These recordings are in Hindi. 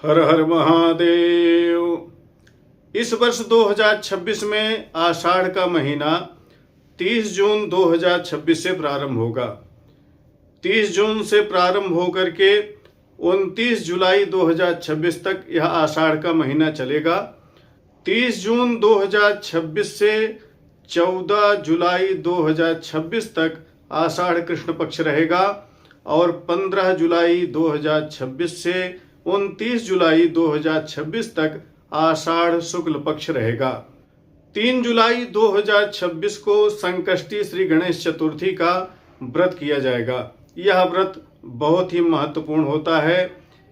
हर हर महादेव। इस वर्ष 2026 में आषाढ़ का महीना 30 जून 2026 से प्रारंभ होगा। 30 जून से प्रारंभ होकर के 29 जुलाई 2026 तक यह आषाढ़ का महीना चलेगा। 30 जून 2026 से 14 जुलाई 2026 तक आषाढ़ कृष्ण पक्ष रहेगा और 15 जुलाई 2026 से 29 जुलाई 2026 तक आषाढ़ शुक्ल पक्ष रहेगा। 3 जुलाई 2026 को संकष्टी श्री गणेश चतुर्थी का व्रत किया जाएगा। यह व्रत बहुत ही महत्वपूर्ण होता है।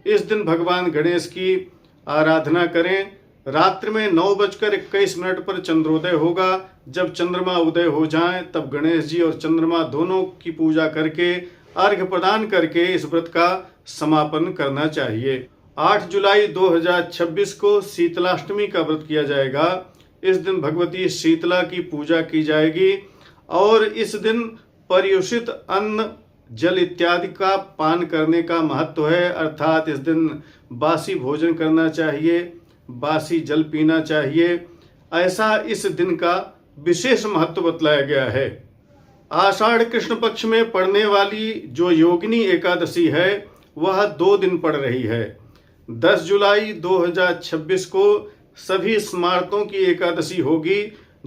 इस दिन भगवान गणेश की आराधना करें। रात्रि में 9:21 पर चंद्रोदय होगा। जब चंद्रमा उदय हो जाए तब गणेश जी और चंद्रमा दोनों की पूजा करके अर्घ्य प्रदान करके इस व्रत का समापन करना चाहिए। 8 जुलाई 2026 को शीतलाष्टमी का व्रत किया जाएगा। इस दिन भगवती शीतला की पूजा की जाएगी और इस दिन पर्युषित अन्न जल इत्यादि का पान करने का महत्व है। अर्थात इस दिन बासी भोजन करना चाहिए, बासी जल पीना चाहिए। ऐसा इस दिन का विशेष महत्व बतलाया गया है। आषाढ़ कृष्ण पक्ष में पड़ने वाली जो योगिनी एकादशी है वह 2 दिन पड़ रही है। 10 जुलाई 2026 को सभी स्मार्तों की एकादशी होगी।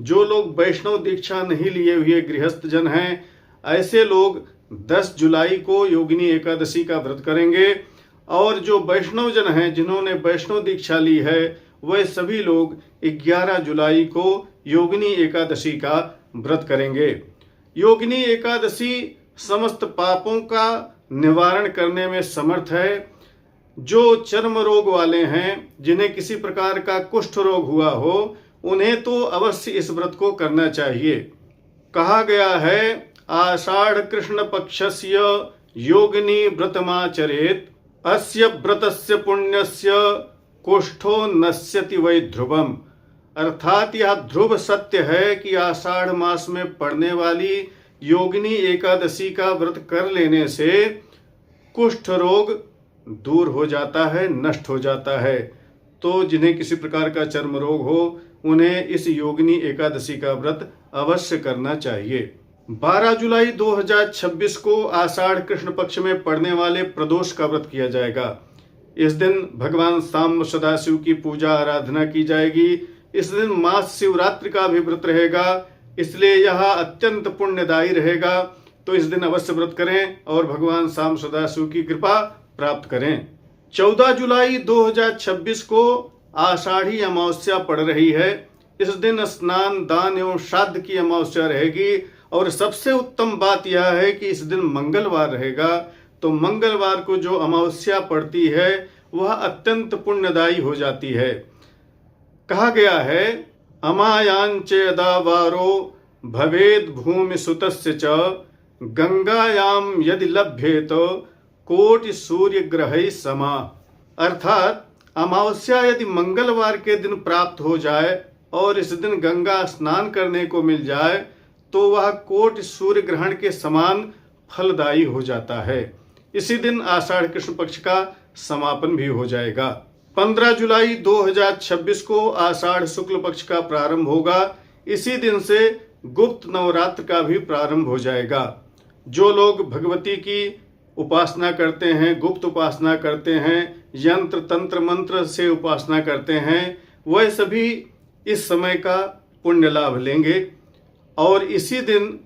जो लोग वैष्णव दीक्षा नहीं लिए हुए गृहस्थ जन हैं, ऐसे लोग 10 जुलाई को योगिनी एकादशी का व्रत करेंगे और जो वैष्णव जन हैं जिन्होंने वैष्णव दीक्षा ली है वह सभी लोग 11 जुलाई को योगिनी एकादशी का व्रत करेंगे। योगिनी एकादशी समस्त पापों का निवारण करने में समर्थ है। जो चर्म रोग वाले हैं, जिन्हें किसी प्रकार का कुष्ठ रोग हुआ हो, उन्हें तो अवश्य इस व्रत को करना चाहिए। कहा गया है आषाढ़ कृष्ण पक्षस्य योगिनी व्रतमाचरेत अस्य व्रतस्य पुण्यस्य कुष्ठो नश्यति वै ध्रुवम। अर्थात यह ध्रुव सत्य है कि आषाढ़ मास में पड़ने वाली योगिनी एकादशी का व्रत कर लेने से कुष्ठ रोग दूर हो जाता है, नष्ट हो जाता है। तो जिन्हें किसी प्रकार का चर्म रोग हो उन्हें इस योगिनी एकादशी का व्रत अवश्य करना चाहिए। 12 जुलाई 2026 को आषाढ़ कृष्ण पक्ष में पड़ने वाले प्रदोष का व्रत किया जाएगा। इस दिन भगवान सांब सदाशिव की पूजा आराधना की जाएगी। इस दिन मास शिवरात्रि का भी व्रत रहेगा, इसलिए यह अत्यंत पुण्यदायी रहेगा। तो इस दिन अवश्य व्रत करें और भगवान सांब सदाशिव की कृपा प्राप्त करें। 14 जुलाई 2026 को आषाढ़ी अमावस्या पड़ रही है। इस दिन स्नान, दान एवं श्राद्ध की अमावस्या रहेगी और सबसे उत्तम बात यह है कि इस दिन मंगलवार रहेगा। तो मंगलवार को जो अमावस्या पड़ती है वह अत्यंत पुण्यदायी हो जाती है। कहा गया है अमायांच यदा वारो भवेद भूमि सुतस्य च गंगायाम यदि लभ्येत कोटि सूर्य ग्रहै समा। अर्थात अमावस्या यदि मंगलवार के दिन प्राप्त हो जाए और इस दिन गंगा स्नान करने को मिल जाए तो वह कोटि सूर्य ग्रहण के समान फलदायी हो जाता है। इसी दिन आषाढ़ कृष्ण पक्ष का समापन भी हो जाएगा। 15 जुलाई 2026 को आषाढ़ शुक्ल पक्ष का प्रारंभ होगा। इसी दिन से गुप्त नवरात्र का भी प्रारंभ हो जाएगा। जो लोग भगवती की उपासना करते हैं, गुप्त उपासना करते हैं, यंत्र तंत्र मंत्र से उपासना करते हैं, वह सभी इस समय का पुण्य लाभ लेंगे। और इसी दिन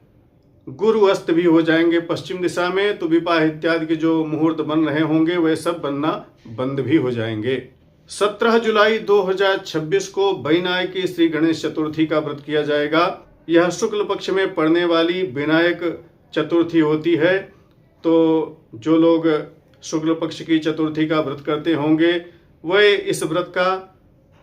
गुरु अस्त भी हो जाएंगे पश्चिम दिशा में, तो विवाह इत्यादि के जो मुहूर्त बन रहे होंगे वे सब बनना बंद भी हो जाएंगे। 17 जुलाई 2026 को वैनायकी श्री गणेश चतुर्थी का व्रत किया जाएगा। यह शुक्ल पक्ष में पड़ने वाली विनायक चतुर्थी होती है। तो जो लोग शुक्ल पक्ष की चतुर्थी का व्रत करते होंगे वे इस व्रत का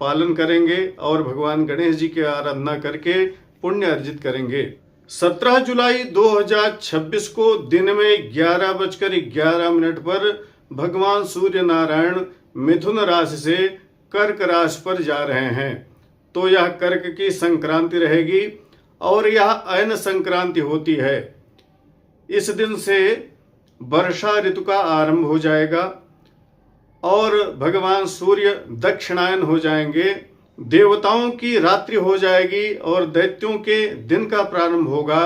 पालन करेंगे और भगवान गणेश जी की आराधना करके पुण्य अर्जित करेंगे। 17 जुलाई 2026 को दिन में 11:11 पर भगवान सूर्य नारायण मिथुन राशि से कर्क राशि पर जा रहे हैं। तो यह कर्क की संक्रांति रहेगी और यह अयन संक्रांति होती है। इस दिन से वर्षा ऋतु का आरंभ हो जाएगा। और भगवान सूर्य दक्षिणायन हो जाएंगे। देवताओं की रात्रि हो जाएगी और दैत्यों के दिन का प्रारंभ होगा।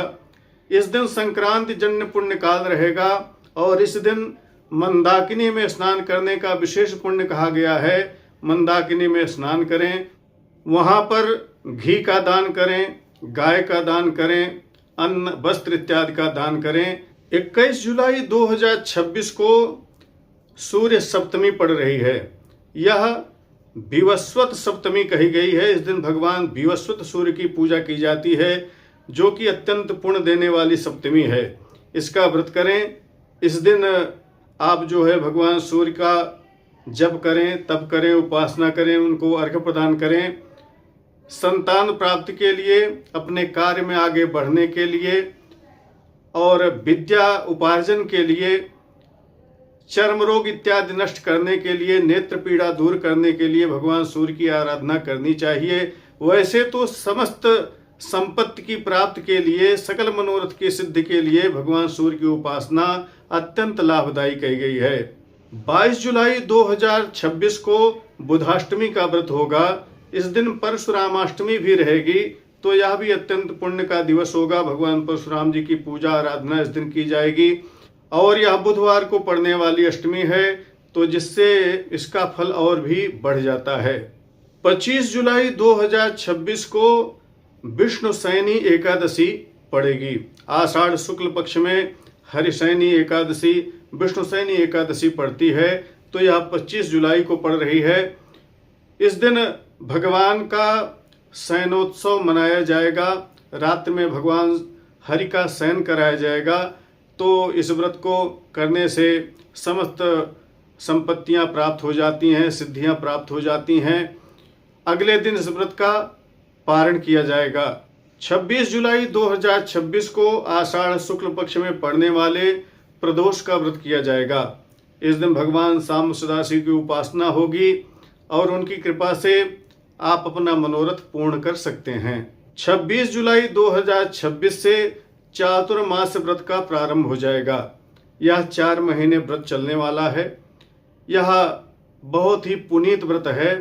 इस दिन संक्रांति जन्य पुण्य काल रहेगा और इस दिन मंदाकिनी में स्नान करने का विशेष पुण्य कहा गया है। मंदाकिनी में स्नान करें, वहां पर घी का दान करें, गाय का दान करें, अन्न वस्त्र इत्यादि का दान करें। 21 जुलाई 2026 को सूर्य सप्तमी पड़ रही है। यह विवस्वत सप्तमी कही गई है। इस दिन भगवान विवस्वत सूर्य की पूजा की जाती है, जो कि अत्यंत पुण्य देने वाली सप्तमी है। इसका व्रत करें। इस दिन आप जो है भगवान सूर्य का जप करें, तप करें, उपासना करें, उनको अर्घ्य प्रदान करें। संतान प्राप्ति के लिए, अपने कार्य में आगे बढ़ने के लिए और विद्या उपार्जन के लिए, चर्म रोग इत्यादि नष्ट करने के लिए, नेत्र पीड़ा दूर करने के लिए भगवान सूर्य की आराधना करनी चाहिए। वैसे तो समस्त संपत्ति की प्राप्ति के लिए, सकल मनोरथ की सिद्धि के लिए भगवान सूर्य की उपासना अत्यंत लाभदायी कही गई है। 22 जुलाई 2026 को बुधाष्टमी का व्रत होगा। इस दिन परशुरामाष्टमी भी रहेगी, तो यह भी अत्यंत पुण्य का दिवस होगा। भगवान परशुराम जी की पूजा आराधना इस दिन की जाएगी और यह बुधवार को पड़ने वाली अष्टमी है, तो जिससे इसका फल और भी बढ़ जाता है। 25 जुलाई 2026 को विष्णुशयनी एकादशी पड़ेगी। आषाढ़ शुक्ल पक्ष में हरिशयनी एकादशी, विष्णुशयनी एकादशी पड़ती है, तो यह 25 जुलाई को पड़ रही है। इस दिन भगवान का शयनोत्सव मनाया जाएगा। रात में भगवान हरि का शयन कराया जाएगा। तो इस व्रत को करने से समस्त संपत्तियां प्राप्त हो जाती हैं, सिद्धियां प्राप्त हो जाती हैं। अगले दिन इस व्रत का पारण किया जाएगा। 26 जुलाई 2026 को आषाढ़ शुक्ल पक्ष में पड़ने वाले प्रदोष का व्रत किया जाएगा। इस दिन भगवान शाम सदाशिव की उपासना होगी और उनकी कृपा से आप अपना मनोरथ पूर्ण कर सकते हैं। 26 जुलाई 2026 से चातुर्मास व्रत का प्रारंभ हो जाएगा। यह 4 महीने व्रत चलने वाला है। यह बहुत ही पुनीत व्रत है।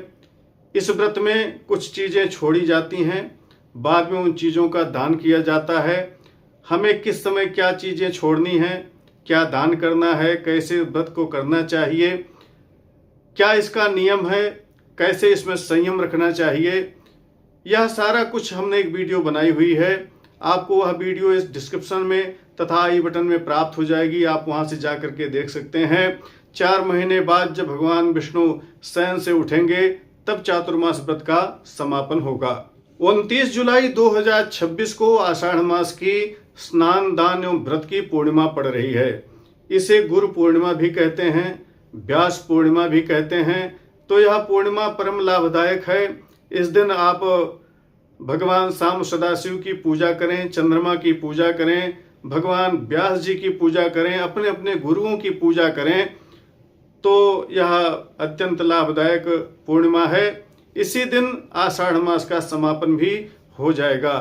इस व्रत में कुछ चीज़ें छोड़ी जाती हैं, बाद में उन चीज़ों का दान किया जाता है। हमें किस समय क्या चीज़ें छोड़नी हैं, क्या दान करना है, कैसे व्रत को करना चाहिए, क्या इसका नियम है, कैसे इसमें संयम रखना चाहिए, यह सारा कुछ हमने एक वीडियो बनाई हुई है। आपको वह वीडियो इस डिस्क्रिप्शन में तथा आई बटन में प्राप्त हो जाएगी। आप वहां से जा करके देख सकते हैं। 4 महीने बाद जब भगवान विष्णु शयन से उठेंगे, तब चातुर्मास व्रत का समापन होगा। 29 जुलाई 2026 को आषाढ़ मास की स्नान दान एवं व्रत की पूर्णिमा पड़ रही है। इसे गुरु पूर्णिमा भी कहते हैं, व्यास पूर्णिमा भी कहते हैं। तो यह पूर्णिमा परम लाभदायक है। इस दिन आप भगवान शाम सदाशिव की पूजा करें, चंद्रमा की पूजा करें, भगवान व्यास जी की पूजा करें, अपने अपने गुरुओं की पूजा करें, तो यह अत्यंत लाभदायक पूर्णिमा है। इसी दिन आषाढ़ मास का समापन भी हो जाएगा।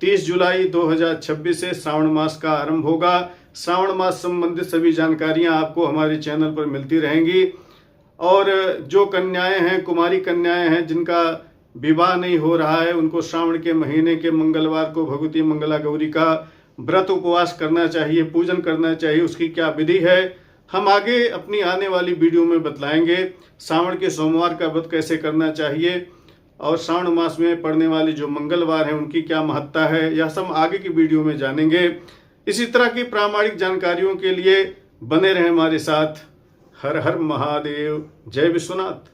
30 जुलाई 2026 से श्रावण मास का आरंभ होगा। श्रावण मास संबंधित सभी जानकारियां आपको हमारे चैनल पर मिलती रहेंगी। और जो कन्याएं हैं, कुमारी कन्याएं हैं, जिनका विवाह नहीं हो रहा है, उनको श्रावण के महीने के मंगलवार को भगवती मंगला गौरी का व्रत उपवास करना चाहिए, पूजन करना चाहिए। उसकी क्या विधि है, हम आगे अपनी आने वाली वीडियो में बतलाएंगे। श्रावण के सोमवार का व्रत कैसे करना चाहिए और श्रावण मास में पड़ने वाली जो मंगलवार हैं उनकी क्या महत्ता है, यह सब आगे की वीडियो में जानेंगे। इसी तरह की प्रामाणिक जानकारियों के लिए बने रहें हमारे साथ। हर हर महादेव। जय विश्वनाथ।